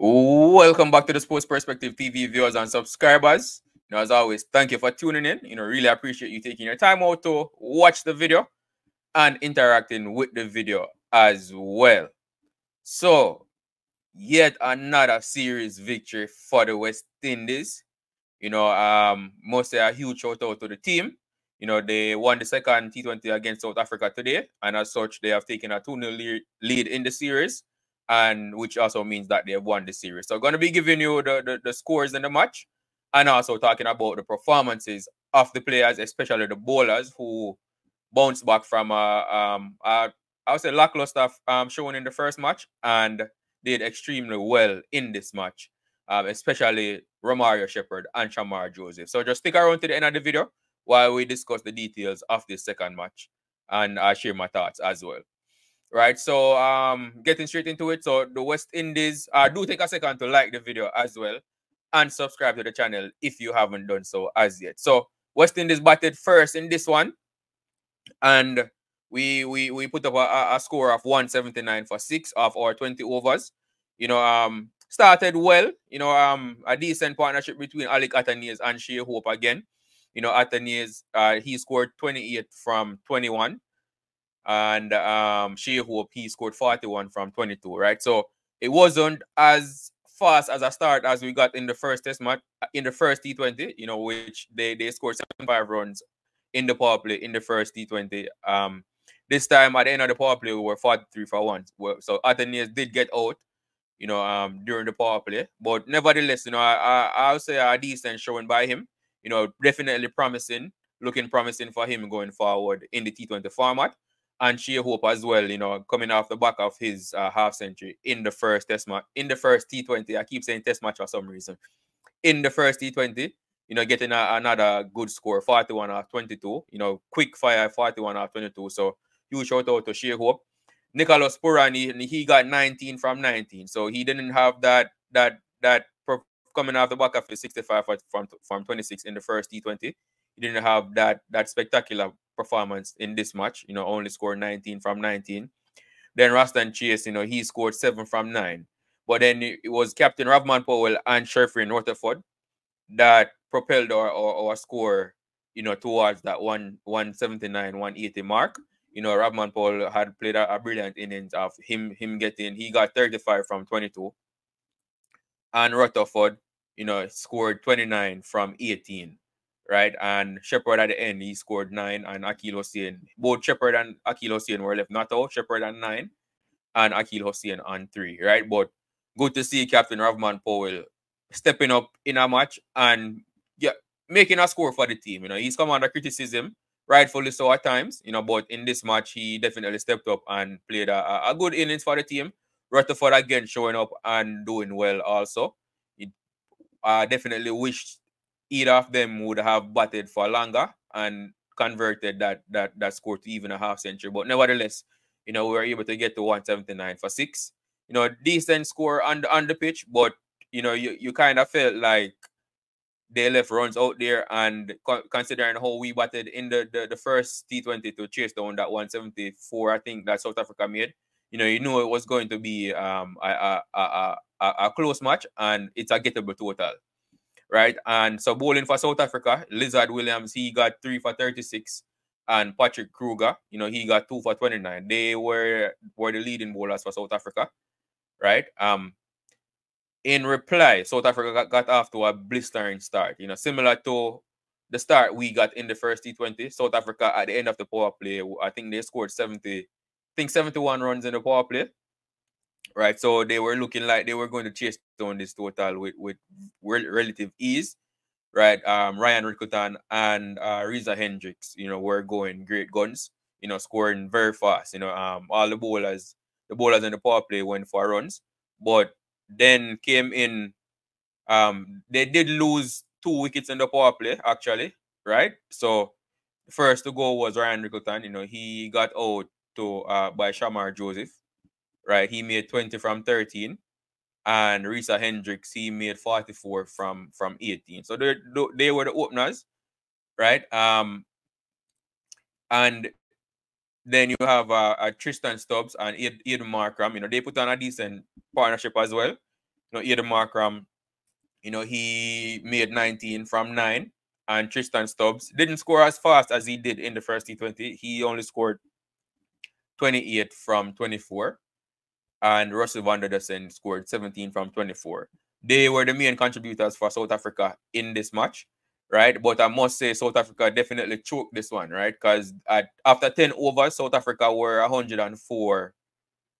Welcome back to the Sports Perspective TV viewers and subscribers. As always, thank you for tuning in. Really appreciate you taking your time out to watch the video and interacting with the video as well. So, yet another series victory for the West Indies. Mostly a huge shout out to the team. They won the second T20 against South Africa today, and as such, they have taken a 2-0 lead in the series, and which also means that they have won the series. So I'm going to be giving you the scores in the match, and also talking about the performances of the players, especially the bowlers who bounced back from I would say lackluster showing in the first match and did extremely well in this match, especially Romario Shepherd and Shamar Joseph. So just stick around to the end of the video while we discuss the details of this second match, and I share my thoughts as well. Right, so getting straight into it. So the West Indies, do take a second to like the video as well and subscribe to the channel if you haven't done so as yet. So West Indies batted first in this one, and we put up a score of 179 for 6 of our 20 overs. Started well. A decent partnership between Alec Athanaze and Shai Hope again. Athanaze, he scored 28 from 21, and Shai Hope, he scored 41 from 22. Right, so it wasn't as fast as a start as we got in the first test match, in the first T20. Which they scored 75 runs in the power play in the first T20. This time at the end of the power play, we were 43 for 1. So Athanaze did get out, during the power play. But nevertheless, I'll say a decent showing by him. Definitely promising, looking promising for him going forward in the T20 format. And Shai Hope as well, coming off the back of his half century in the first test match, in the first T20. I keep saying test match for some reason. In the first T20, getting another good score, 41 out of 22. Quick fire, 41 out of 22. So huge shout out to Shai Hope. Nicholas Pooran, he got 19 from 19. So he didn't have that coming off the back of the 65 from 26 in the first T20. He didn't have that spectacular performance in this match. Only scored 19 from 19. Then Rastan Chase, he scored 7 from 9. But then it was Captain Ravman Powell and Sherfrin Rutherford that propelled our score, towards that 179, 180 mark. Ravman Powell had played a brilliant innings of him he got 35 from 22. And Rutherford, scored 29 from 18. Right, and Shepherd at the end, he scored 9, and Akil Hossain. Both Shepherd and Akil Hossain were left not out. Shepherd on 9 and Akil Hossain on 3. Right, but good to see Captain Ravman Powell stepping up in a match and making a score for the team. He's come under criticism, rightfully so at times. But in this match, he definitely stepped up and played a good innings for the team. Rutherford again showing up and doing well also. I definitely wished either of them would have batted for longer and converted that score to even a half century. But nevertheless, we were able to get to 179 for 6. Decent score on the pitch, but you kind of felt like they left runs out there, and considering how we batted in the first T20 to chase down that 174, I think that South Africa made, you knew it was going to be a close match, and it's a gettable total. Right, and so bowling for South Africa, Lizard Williams, he got 3 for 36, and Patrick Kruger, he got 2 for 29. They were the leading bowlers for South Africa. Right, in reply, South Africa got off to a blistering start. Similar to the start we got in the first T20. South Africa at the end of the power play, I think they scored 71 runs in the power play. Right, so they were looking like they were going to chase down this total with relative ease. Right, Ryan Rickerton and Reza Hendricks, were going great guns. Scoring very fast. All the bowlers in the power play went for runs, but then came in. They did lose 2 wickets in the power play actually. Right, so the first to go was Ryan Rickerton. He got out by Shamar Joseph. Right, he made 20 from 13, and Reza Hendricks, he made 44 from 18. So they were the openers, right? And then you have Tristan Stubbs and Ed Markram. They put on a decent partnership as well. Eden Markram, he made 19 from 9. And Tristan Stubbs didn't score as fast as he did in the first T20. He only scored 28 from 24. And Russell van der Dussen scored 17 from 24. They were the main contributors for South Africa in this match, right? But I must say South Africa definitely choked this one, right? Because after 10 overs, South Africa were 104.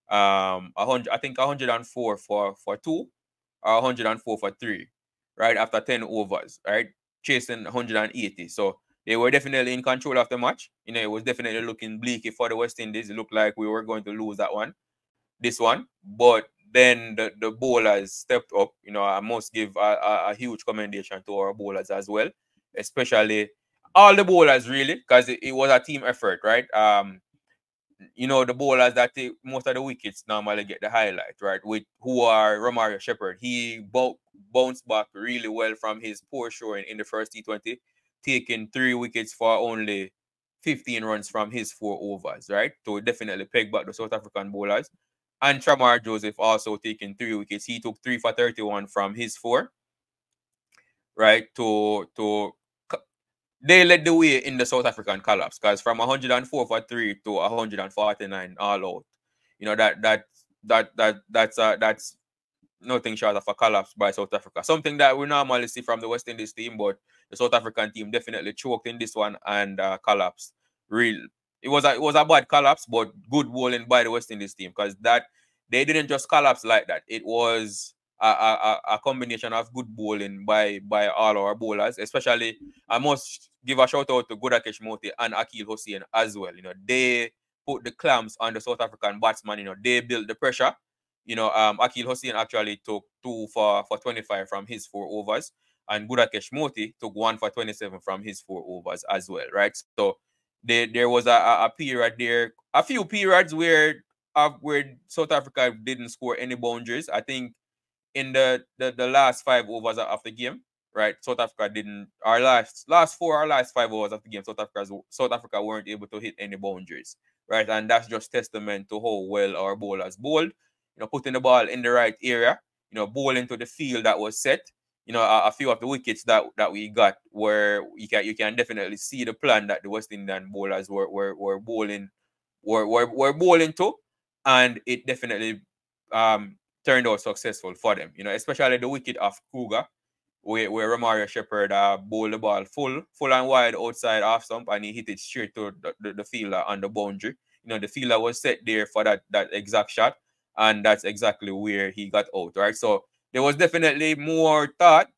100, I think 104 for 2 or 104 for 3, right? After 10 overs, right? Chasing 180. So they were definitely in control of the match. It was definitely looking bleak for the West Indies. It looked like we were going to lose this one. But then the bowlers stepped up. I must give a huge commendation to our bowlers as well, especially all the bowlers really, because it was a team effort, right? The bowlers that take most of the wickets normally get the highlight, right? Who are Romario Shepherd. He bounced back really well from his poor showing in the first T20, taking 3 wickets for only 15 runs from his 4 overs, right? So definitely peg back the South African bowlers. And Shamar Joseph also taking 3 wickets. He took 3 for 31 from his 4, right? They led the way in the South African collapse, because from 104 for 3 to 149 all out, that's nothing short of a collapse by South Africa. Something that we normally see from the West Indies team, but the South African team definitely choked in this one and collapsed. It was a bad collapse, but good bowling by the West Indies team, because that they didn't just collapse like that. It was a combination of good bowling by all our bowlers. Especially, I must give a shout out to Gudakesh Motie and Akil Hussain as well. They put the clamps on the South African batsman. They built the pressure. Akil Hussain actually took 2 for 25 from his 4 overs, and Gudakesh Motie took 1 for 27 from his 4 overs as well, right? So there was a period there, a few periods where South Africa didn't score any boundaries. I think in the last 5 overs of the game, right? South Africa didn't. Our last 4 or last 5 overs of the game, South Africa weren't able to hit any boundaries, right? And that's just testament to how well our bowlers bowled. Putting the ball in the right area. Bowling to the field that was set. A few of the wickets that we got, where you can definitely see the plan that the West Indian bowlers were bowling to, and it definitely turned out successful for them. Especially the wicket of Kruger, where Romario Shepherd bowled the ball full and wide outside off stump, and he hit it straight to the fielder on the boundary. The fielder was set there for that exact shot, and that's exactly where he got out, right? So there was definitely more thought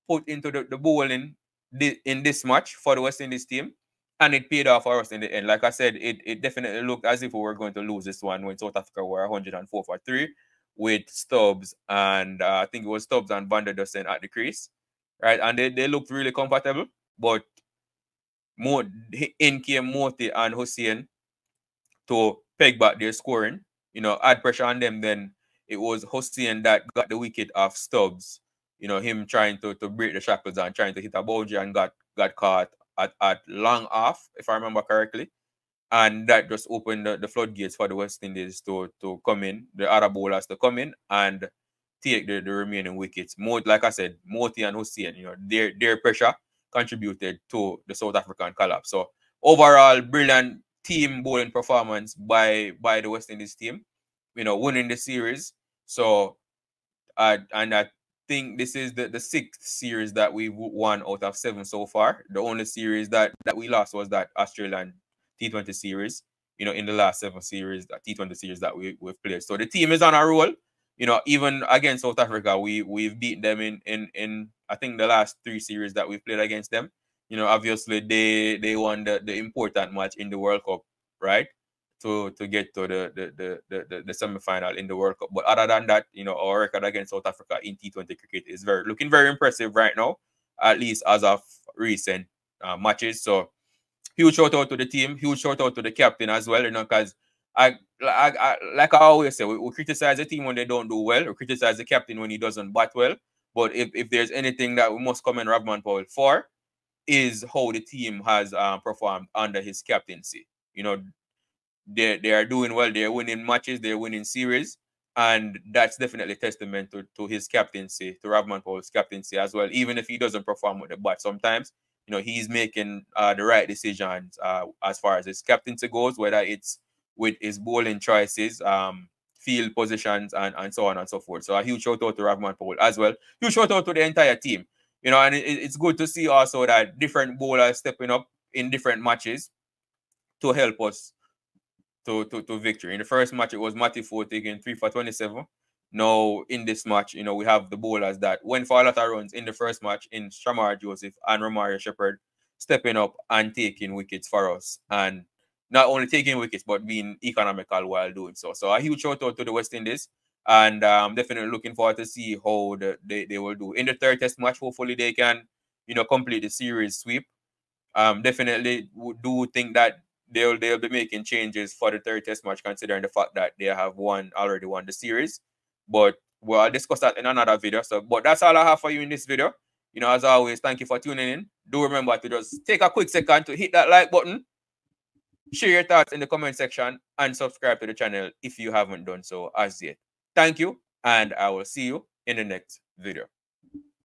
put into the bowling in this match for the West Indies team, and it paid off for us in the end. Like I said, it definitely looked as if we were going to lose this one when South Africa were 104 for 3 with Stubbs and I think it was Stubbs and Van der Dussen at the crease, right? And they looked really comfortable, but in came Motie and Hussain to peg back their scoring, add pressure on them. Then it was Hussain that got the wicket of Stubbs, him trying to break the shackles and trying to hit a boundary, and got caught at long off, if I remember correctly. And that just opened the floodgates for the West Indies to come in, the other bowlers to come in and take the remaining wickets. Like I said, Motie and Hussain, their pressure contributed to the South African collapse. So overall, brilliant team bowling performance by the West Indies team, winning the series. So and I think this is the 6th series that we've won out of 7 so far. The only series that we lost was that Australian T20 series, in the last 7 series, that T20 series that we've played. So the team is on a roll. Even against South Africa, we've beaten them in I think the last 3 series that we've played against them. Obviously they won the important match in the World Cup, right? To get to the semi-final in the World Cup. But other than that, our record against South Africa in T20 cricket is looking very impressive right now, at least as of recent matches. So huge shout out to the team, huge shout out to the captain as well, because I like I always say, we criticize the team when they don't do well, we criticize the captain when he doesn't bat well. But if there's anything that we must commend Ravman Powell for, is how the team has performed under his captaincy. They are doing well, they're winning matches, they're winning series, And that's definitely testament to his captaincy, to Ravman Powell's captaincy as well. Even if he doesn't perform with the bat, sometimes he's making the right decisions as far as his captaincy goes, whether it's with his bowling choices, field positions, and so on and so forth. So a huge shout out to Ravman Powell as well. Huge shout out to the entire team. And it's good to see also that different bowlers stepping up in different matches to help us to victory. In the first match, it was Matty Ford taking 3 for 27. Now, in this match, we have the bowlers that went for a lot of runs in the first match in Shamar Joseph and Romario Shepherd stepping up and taking wickets for us. And not only taking wickets, but being economical while doing so. So a huge shout out to the West Indies. And I'm definitely looking forward to see how they will do. In the third test match, hopefully they can, complete the series sweep. Definitely do think that they'll be making changes for the third test match, considering the fact that they have already won the series. But I'll discuss that in another video. But that's all I have for you in this video. As always, thank you for tuning in. Do remember to just take a quick second to hit that like button, share your thoughts in the comment section, and subscribe to the channel if you haven't done so as yet. Thank you, and I will see you in the next video.